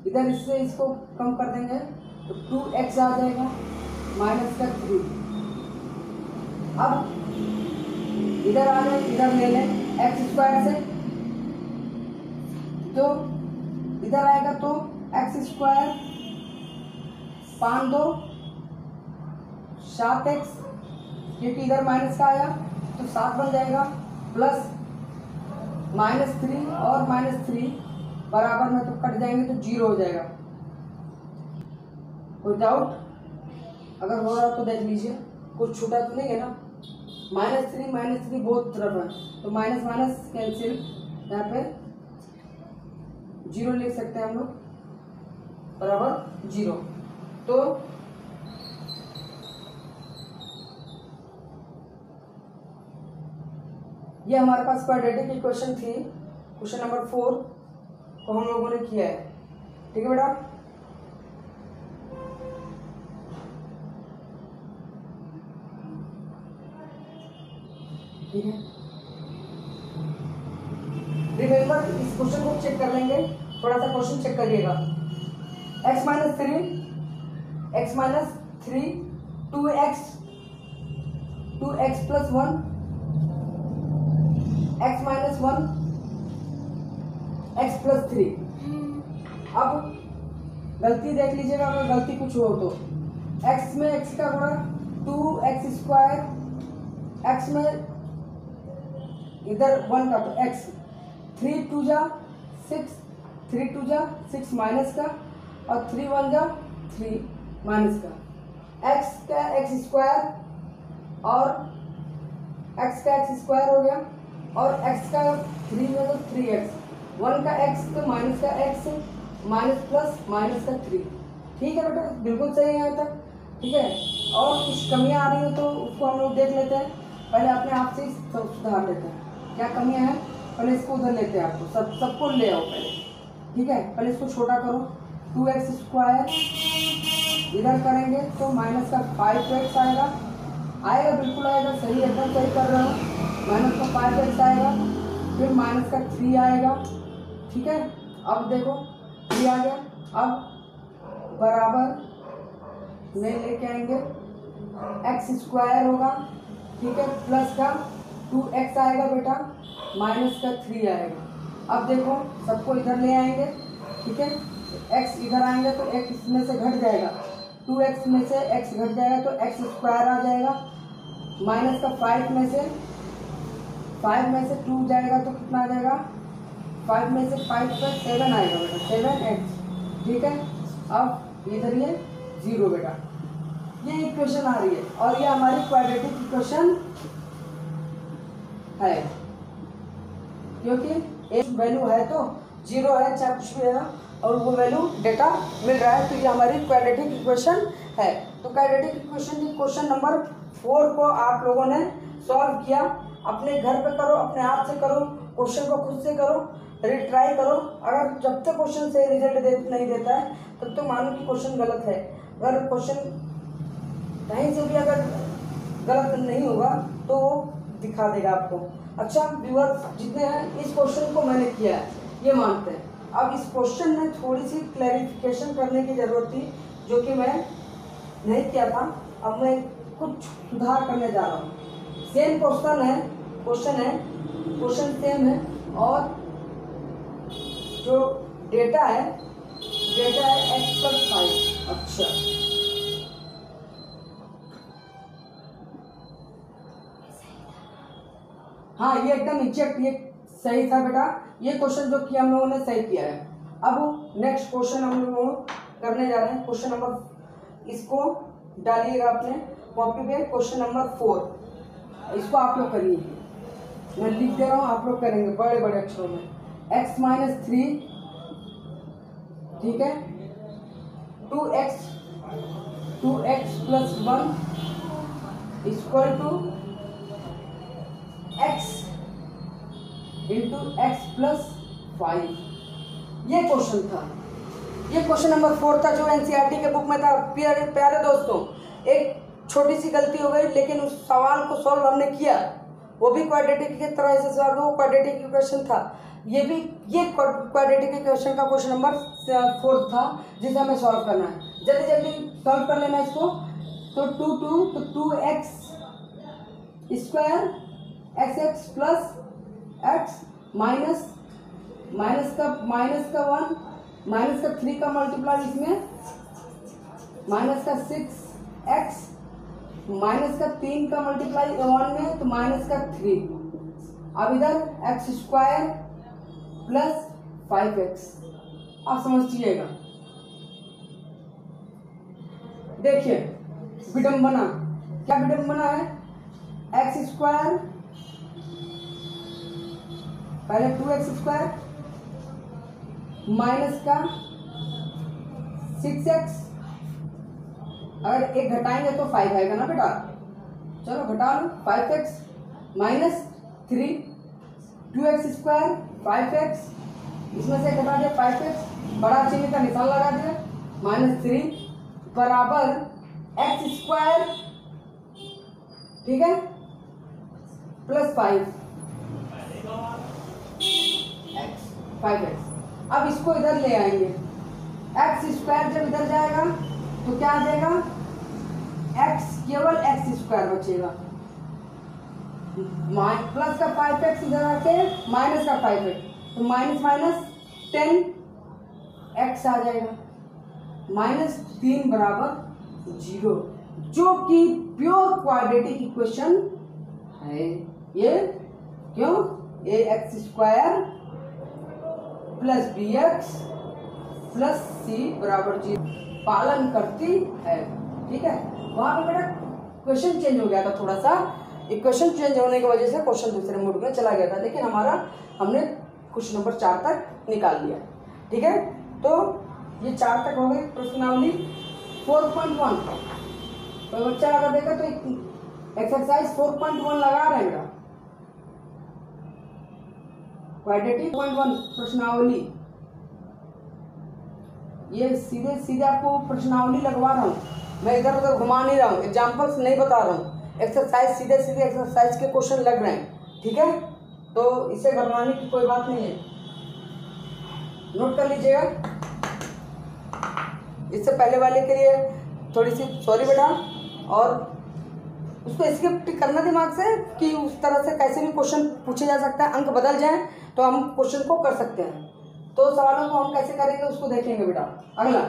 इधर इससे इसको कम कर देंगे तो 2x आ जाएगा माइनस का 3। अब इधर आ जाए, इधर ले लें एक्स स्क्वायर से, तो इधर आएगा तो एक्स स्क्वायर 5 2 7x, क्योंकि इधर माइनस का आया तो 7 बन जाएगा, प्लस माइनस 3 और माइनस 3 बराबर में तो कट जाएंगे तो 0 हो जाएगा। कोई डाउट अगर हो रहा तो देख लीजिए, कुछ छूटा तो नहीं है ना। माइनस 3 बहुत तरफ है तो माइनस माइनस कैंसिल, यहाँ पे 0 लिख सकते हैं हम लोग, बराबर 0। तो ये हमारे पास क्वाड्रेटिक इक्वेशन थी, क्वेश्चन नंबर 4 को हम लोगों ने किया है। ठीक है बेटा, ठीक है। रिमेंबर, इस क्वेश्चन को चेक कर लेंगे, थोड़ा सा क्वेश्चन चेक करिएगा। x minus 3 2x plus 1 x minus 1 x plus 3। अब गलती देख लीजिएगा, अगर गलती कुछ हो तो x में x का गुणा 2x स्क्वायर, x में इधर 1 का तो x, 3 2 जा 6 माइनस का और 3 1 जा 3 माइनस का, x का x स्क्वायर और x का x स्क्वायर हो गया और x का 3 में तो 3x, 1 का x तो माइनस का x माइनस प्लस माइनस का 3। ठीक है बेटा, बिल्कुल सही है यहाँ तक। ठीक है, और कुछ कमियाँ आ रही हो तो उसको हम लोग देख लेते हैं, पहले अपने आप से ही सुधार लेते हैं। क्या कमियाँ हैं, पहले इसको उधर लेते हैं, आपको सबको ले आओ पहले। ठीक है, पहले इसको छोटा करो, 2x स्क्वायर इधर करेंगे तो माइनस का 5x आएगा, बिल्कुल आएगा, सही एकदम सही कर रहे हो। माइनस का 5x आएगा, फिर माइनस का 3 आएगा। ठीक है, अब देखो 3 आ गया। अब बराबर में लेके आएंगे, एक्स स्क्वायर होगा। ठीक है, प्लस का 2x आएगा बेटा, माइनस का 3 आएगा। अब देखो सबको इधर ले आएंगे। ठीक है, x इधर आएंगे तो x इसमें से घट जाएगा, 2x में से x घट जाएगा तो x स्क्वायर आ जाएगा। माइनस का 5 में से 2 जाएगा तो कितना आ जाएगा, 5 में से 5 पर 7 आएगा बेटा, 7x। ठीक है, अब इधर ये 0 बेटा, ये इक्वेशन आ रही है और ये हमारी क्वाड्रेटिक इक्वेशन है, क्योंकि एक वैल्यू है तो 0 है चाहे कुछ भी है और वो वैल्यू डेटा मिल रहा है, तो ये हमारी क्वाड्रेटिक इक्वेशन है। तो क्वाड्रेटिक इक्वेशन की क्वेश्चन नंबर 4 को आप लोगों ने सॉल्व किया। अपने घर पे करो, अपने आप से करो, क्वेश्चन को खुद से करो, रिट्राई करो। अगर जब तक क्वेश्चन सही रिजल्ट नहीं देता है तब तक मानो कि क्वेश्चन गलत है। अगर क्वेश्चन कहीं से भी अगर गलत नहीं होगा तो वो दिखा देगा आपको। अच्छा व्यूअर्स जितने हैं, इस क्वेश्चन को मैंने किया है ये मानते हैं। अब इस क्वेश्चन में थोड़ी सी क्लैरिफिकेशन करने की जरूरत थी जो कि मैं नहीं किया था, अब मैं कुछ सुधार करने जा रहा हूँ। सेम क्वेश्चन सेम है और जो डेटा है x+5। अच्छा हाँ, ये एकदम एग्जैक्ट ये सही था बेटा। ये क्वेश्चन जो किया हम लोगों ने सही किया है। अब नेक्स्ट क्वेश्चन हम लोग करने जा रहे हैं। क्वेश्चन नंबर, इसको डालिएगा अपने कॉपी पे, क्वेश्चन नंबर 4 इसको आप लोग करिए। मैं लिख दे रहा हूँ, आप लोग करेंगे बड़े बड़े अक्षरों में। x-3, ठीक है, 2x + 1 equal to x × x + 5। ये क्वेश्चन था, ये क्वेश्चन नंबर 4 था जो एनसीईआरटी के बुक में था। प्यारे दोस्तों, एक छोटी सी गलती हो गई, लेकिन उस सवाल को सॉल्व हमने किया, वो भी क्वाड्रेटिक की तरह से सॉल्व, वो क्वाड्रेटिक इक्वेशन था। ये क्वाड्रेटिक इक्वेशन का क्वेश्चन नंबर 4 था जिसे हमें सॉल्व करना है। जल्दी जल्दी सॉल्व कर लेना इसको। तो 2x square x plus x minus का 1 माइनस का 3 का मल्टीप्लाई इसमें माइनस का 6x माइनस का 3 का मल्टीप्लाई 1 में तो माइनस का 3। अब इधर x स्क्वायर प्लस 5x। आप समझिएगा, देखिए विडंबना, क्या विडंबना है। x स्क्वायर पहले 2x स्क्वायर माइनस का 6x, अगर एक घटाएंगे तो 5 आएगा ना बेटा, चलो घटा लो। 5x minus 3, 2x square 5x, इसमें से घटा दिया 5x, बड़ा चिन्ह का निशान लगा दिया, -3 बराबर x स्क्वायर, ठीक है, प्लस 5x। अब इसको इधर ले आएंगे, x स्क्वायर जब इधर जाएगा तो क्या आ जाएगा, x केवल x स्क्वायर बचेगा, प्लस का 5x इधर आके माइनस का 5x, तो माइनस 10x आ जाएगा, -3 बराबर 0, जो कि प्योर क्वाड्रेटिक इक्वेशन है। ये क्यों, ax square plus bx plus c बराबर 0 पालन करती है। ठीक है, वहां पे बेटा क्वेश्चन चेंज हो गया था थोड़ा सा, इक्वेशन चेंज होने की वजह से क्वेश्चन दूसरे मोड में चला गया था, लेकिन हमने क्वेश्चन नंबर 4 तक निकाल लिया। ठीक है, तो ये 4 तक हो गई प्रश्नावली। 4.1 तो बच्चा अगर देखा तो एक्सरसाइज 4.1 लगा रहेगा, क्वाड्रेटिक 1 प्रश्नावली, ये सीधे आपको प्रश्नावली लगवा रहा हूँ, मैं इधर उधर घुमा नहीं रहा हूँ, एग्जाम्पल्स नहीं बता रहा हूँ, एक्सरसाइज सीधे एक्सरसाइज के क्वेश्चन लग रहे हैं। ठीक है, तो इससे घबराने की कोई बात नहीं है, नोट कर लीजिएगा। इससे पहले वाले के लिए थोड़ी सी सॉरी बेटा, और उसको स्किप करना दिमाग से कि उस तरह से कैसे भी क्वेश्चन पूछे जा सकता है, अंक बदल जाए तो हम क्वेश्चन को कर सकते हैं। तो सवालों को हम कैसे करेंगे उसको देखेंगे बेटा। अगला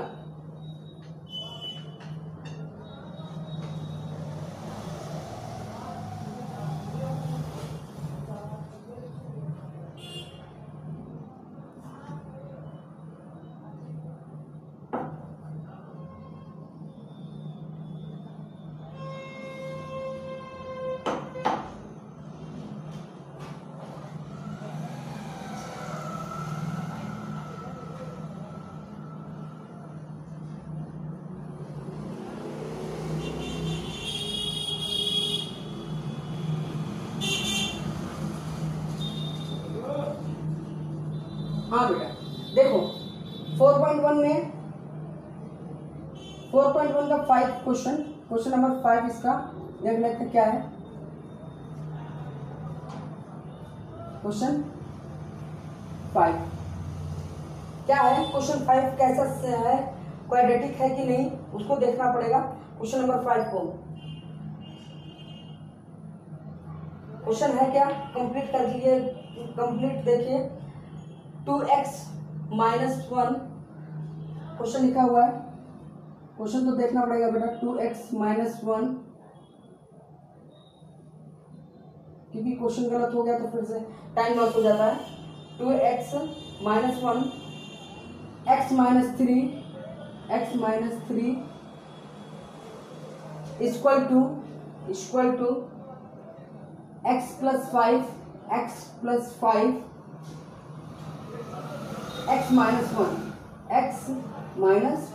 हाँ बेटा देखो 4.1 में 4.1 का 5 क्वेश्चन नंबर 5 इसका देख लेते हैं क्या है। क्वेश्चन 5 क्या है, क्वेश्चन 5 कैसा है, क्वाड्रेटिक है कि नहीं उसको देखना पड़ेगा। क्वेश्चन नंबर 5 को क्वेश्चन है क्या, कंप्लीट कर लीजिए, कंप्लीट देखिए। 2x - 1 क्वेश्चन लिखा हुआ है, क्वेश्चन तो देखना पड़ेगा बेटा। 2x - 1 क्योंकि क्वेश्चन गलत हो गया तो फिर से टाइम लॉस हो जाता है। 2x - 1 x - 3 equal to x + 5 x -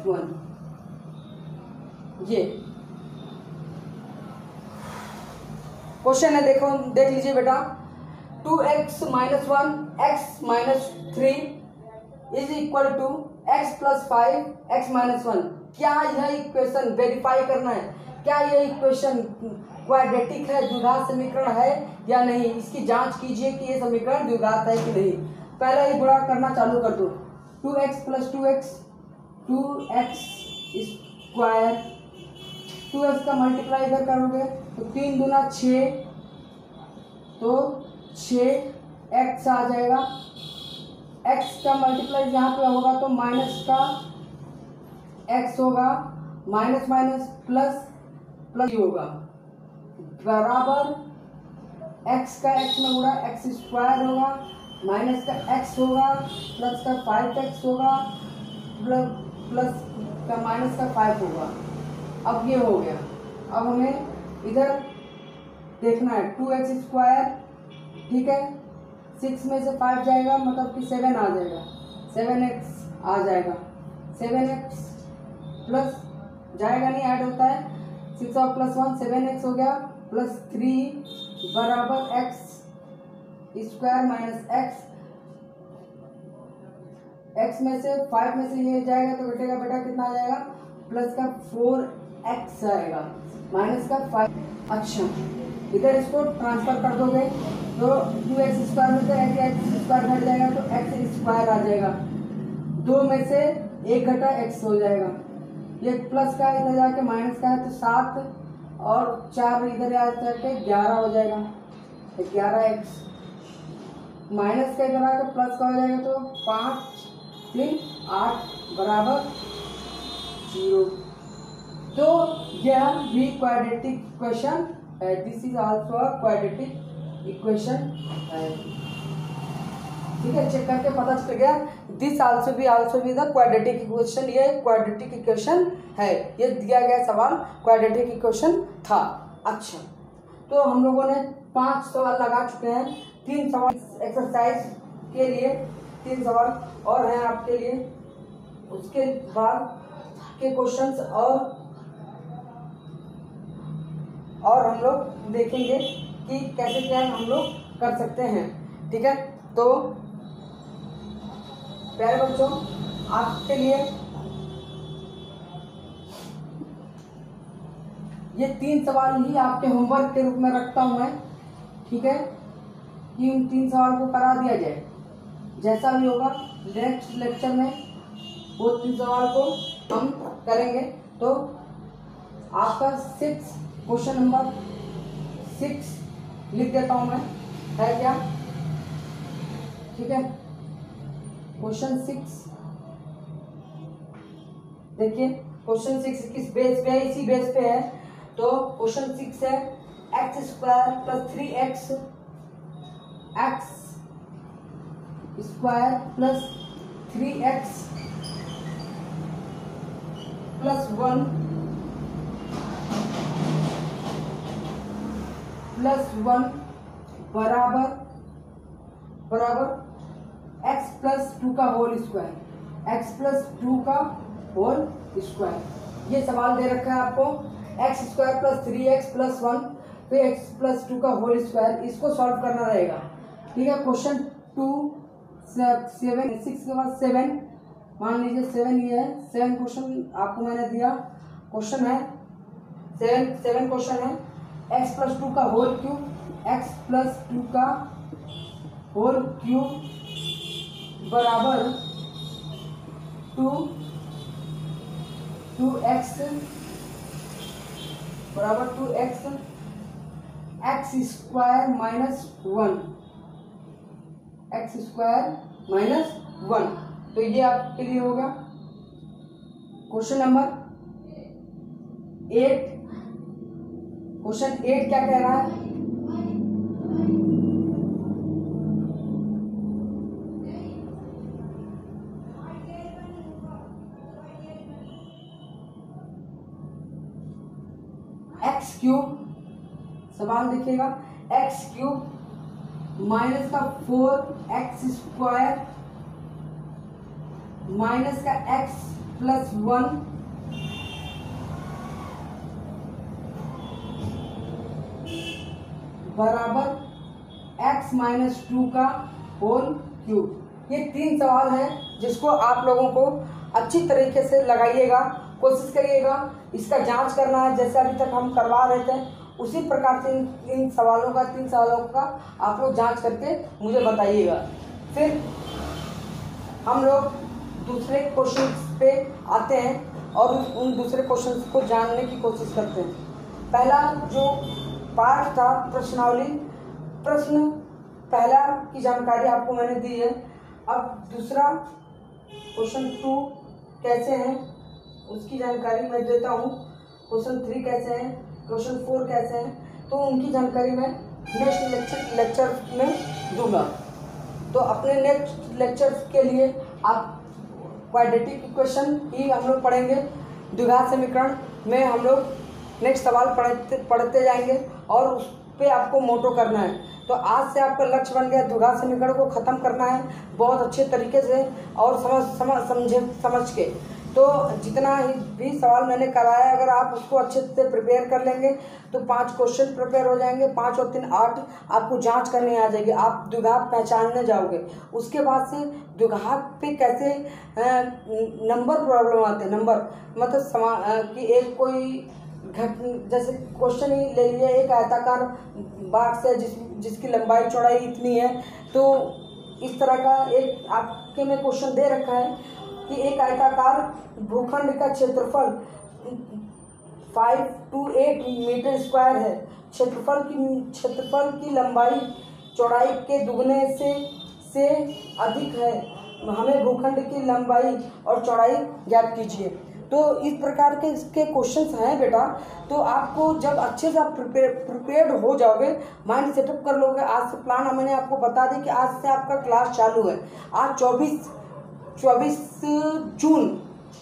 1 ये क्वेश्चन है। देखो देख लीजिए बेटा। 2x - 1 x - 3 is equal to x + 5 x - 1। क्या यह इक्वेशन वेरीफाई करना है, क्या यह इक्वेशन क्वाड्रेटिक है, द्विघात समीकरण है या नहीं, इसकी जांच कीजिए कि यह समीकरण द्विघात है कि नहीं। पहले ही गुणा करना चालू कर दो। 2x + 2x 2x square, 2x का मल्टीप्लाई इधर करोगे तो 3 दूना 6, तो 6x आ जाएगा। x का मल्टीप्लाई यहाँ पे होगा तो माइनस का x होगा, माइनस माइनस प्लस प्लस होगा, बराबर x का x में गुणा x स्क्वायर होगा, माइनस का x होगा, प्लस का 5x होगा, प्लस का माइनस का 5 होगा। अब ये हो गया। अब हमें इधर देखना है 2x स्क्वायर, ठीक है, 6 में से 5 जाएगा मतलब कि 7 आ जाएगा, 7x आ जाएगा। 7x प्लस जाएगा नहीं, ऐड होता है, 6 और प्लस 1 7x हो गया, प्लस 3 बराबर x स्क्वायर माइनस x में से 5 में से ये जाएगा तो बेटेगा बेटा कितना आ जाएगा, प्लस का 4x आएगा, माइनस का 5। अच्छा इधर इसको ट्रांसफर कर दोगे तो 2x स्क्वायर में से x स्क्वायर घट जाएगा तो x स्क्वायर आ जाएगा, 2 में से 1 घटा x हो जाएगा। ये प्लस का इधर जाके माइनस का है तो 7 और 4 इधर जाके 11 हो जाएगा, 11x माइनस का इधर आकर प्लस का हो जाएगा तो 5 3 8 बराबर 0। तो यह भी क्वाड्रेटिक इक्वेशन है, this is also a quadratic equation है। ठीक है, चेक करके पता चल गया, दिस आल्सो भी द क्वाड्रेटिक इक्वेशन, ये क्वाड्रेटिक इक्वेशन है, ये दिया गया सवाल क्वाड्रेटिक इक्वेशन था। अच्छा तो हम लोगों ने 5 सवाल लगा चुके हैं, 3 सवाल एक्सरसाइज के लिए, 3 सवाल और हैं आपके लिए, उसके बाद के क्वेश्चंस और हम लोग देखेंगे कि कैसे क्या हम लोग कर सकते हैं। ठीक है, तो प्यारे बच्चों आपके लिए ये 3 सवाल ही आपके होमवर्क के रूप में रखता हूं मैं। ठीक है, कि उन 3 सवाल को करा दिया जाए। जैसा भी होगा नेक्स्ट लेक्चर में वो 3 सवाल को हम करेंगे। तो आपका 6 क्वेश्चन नंबर 6 लिख देता हूं मैं, है क्या? ठीक है, क्वेश्चन 6 देखिए। क्वेश्चन 6 किस बेस पे है? इसी बेस पे है। तो क्वेश्चन 6 है x² + 3x x² + 3x + 1 बराबर x + 2 का होल स्क्वायर, x + 2 का होल स्क्वायर। ये सवाल दे रखा है आपको, x² + 3x + 1 फिर x + 2 का होल स्क्वायर। इसको सॉल्व करना रहेगा। ठीक है, क्वेश्चन 2 7 6 के बाद 7 मान लीजिए 7 ये है। 7 क्वेश्चन आपको मैंने दिया। क्वेश्चन है 7 क्वेश्चन है x + 2 का होल क्यूब, x + 2 का होल क्यूब बराबर 2x बराबर 2x x² - 1 x² - 1। तो ये आपके लिए होगा। क्वेश्चन नंबर 8, क्वेश्चन 8 क्या कह रहा है? x³ सवाल देखिएगा, x³ माइनस का 4x² माइनस का x + 1 बराबर x - 2 का होल क्यूब। ये 3 सवाल हैं जिसको आप लोगों को अच्छी तरीके से लगाइएगा, कोशिश करिएगा। इसका जांच करना है जैसे अभी तक हम करवा रहे थे, उसी प्रकार से इन सवालों का 3 सवालों का आप लोग जांच करके मुझे बताइएगा। फिर हम लोग दूसरे क्वेश्चन पे आते हैं और उन दूसरे क्वेश्चन को जानने की कोशिश करते हैं। पहला जो पार्ट था प्रश्नावली, प्रश्न पहला की जानकारी आपको मैंने दी है। अब दूसरा क्वेश्चन 2 कैसे हैं उसकी जानकारी मैं देता हूँ। क्वेश्चन 3 कैसे हैं, क्वेश्चन 4 कैसे हैं, तो उनकी जानकारी मैं नेक्स्ट लेक्चर में दूंगा। तो अपने नेक्स्ट लेक्चर के लिए आप क्वाड्रेटिक इक्वेशन ही हम लोग पढ़ेंगे। द्विघात समीकरण में हम लोग नेक्स्ट सवाल पढ़ते जाएंगे और उस पर आपको मोटो करना है। तो आज से आपका लक्ष्य बन गया द्विघात समीकरण को ख़त्म करना है बहुत अच्छे तरीके से और समझ के। तो जितना भी सवाल मैंने कराया अगर आप उसको अच्छे से प्रिपेयर कर लेंगे तो 5 क्वेश्चन प्रिपेयर हो जाएंगे, 5 और 3 8 आपको जांच करनी आ जाएगी, आप द्विघात पहचानने जाओगे। उसके बाद से द्विघात पे कैसे नंबर प्रॉब्लम आते हैं, नंबर मतलब कि एक कोई जैसे क्वेश्चन ही ले लिए, एक आयताकार बॉक्स है जिसकी लंबाई चौड़ाई इतनी है, तो इस तरह का एक आपके में क्वेश्चन दे रखा है कि एक आयताकार भूखंड का क्षेत्रफल 5 to 8 मीटर स्क्वायर है। क्षेत्रफल की लंबाई चौड़ाई के दुगने से अधिक है। हमें भूखंड की लंबाई और चौड़ाई ज्ञात कीजिए। तो इस प्रकार के इसके क्वेश्चंस हैं बेटा। तो आपको जब अच्छे से आप प्रिपेयर्ड हो जाओगे, माइंड सेटअप कर लोगे। आज से प्लान मैंने आपको बता दी कि आज से आपका क्लास चालू है। आज 24 जून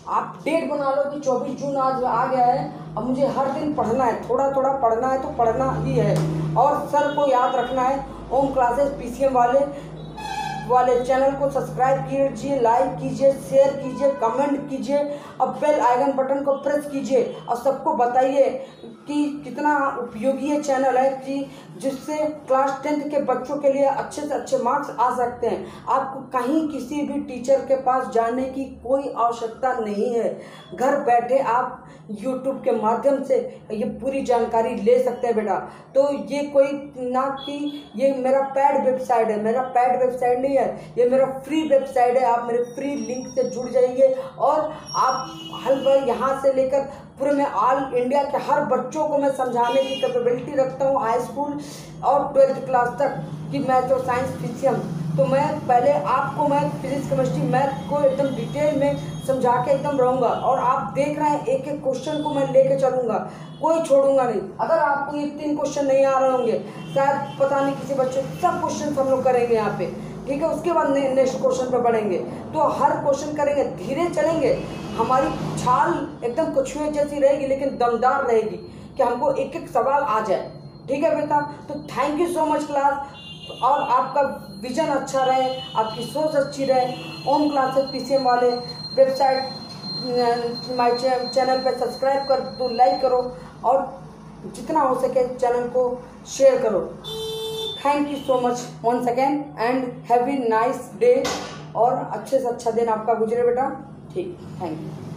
आप डेट बना लो कि 24 जून आज आ गया है। अब मुझे हर दिन पढ़ना है, थोड़ा थोड़ा पढ़ना है तो पढ़ना ही है। और सर को याद रखना है, ओम क्लासेस PCM वाले वाले चैनल को सब्सक्राइब कीजिए, लाइक कीजिए, शेयर कीजिए, कमेंट कीजिए और बेल आइकन बटन को प्रेस कीजिए और सबको बताइए कि कितना उपयोगी ये चैनल है कि जिससे क्लास 10th के बच्चों के लिए अच्छे से अच्छे मार्क्स आ सकते हैं। आपको कहीं किसी भी टीचर के पास जाने की कोई आवश्यकता नहीं है। घर बैठे आप YouTube के माध्यम से ये पूरी जानकारी ले सकते हैं बेटा। तो ये कोई ना कि ये मेरा पेड वेबसाइट है, मेरा पेड वेबसाइट नहीं है, ये मेरा फ्री वेबसाइट है। आप मेरे फ्री लिंक से जुड़ जाइए और आप हर बार यहाँ से लेकर पूरे में ऑल इंडिया के हर बच्चों को मैं समझाने की कैपेबिलिटी रखता हूँ, हाई स्कूल और 12th क्लास तक कि मैं तो साइंस फिजिक्स, तो मैं पहले आपको मैं फिजिक्स केमिस्ट्री मैथ को एकदम डिटेल में समझा के एकदम रहूँगा। और आप देख रहे हैं एक एक क्वेश्चन को मैं लेके चलूँगा, कोई छोड़ूंगा नहीं। अगर आपको ये 3 क्वेश्चन नहीं आ रहे होंगे, शायद पता नहीं किसी बच्चे, सब क्वेश्चन हम लोग करेंगे यहाँ पे, ठीक है। उसके बाद नेक्स्ट क्वेश्चन पे बढ़ेंगे, तो हर क्वेश्चन करेंगे, धीरे चलेंगे। हमारी छाल एकदम कछुए जैसी रहेगी लेकिन दमदार रहेगी कि हमको एक एक सवाल आ जाए, ठीक है बेटा। तो thank you so much class, और आपका विजन अच्छा रहे, आपकी सोच अच्छी रहे। ओम क्लासेस PCM वाले वेबसाइट माय चैनल पे सब्सक्राइब कर दो, लाइक करो और जितना हो सके चैनल को शेयर करो। Thank you so much once again and have a nice day, और अच्छे से अच्छा दिन आपका गुजरे बेटा, ठीक, थैंक यू।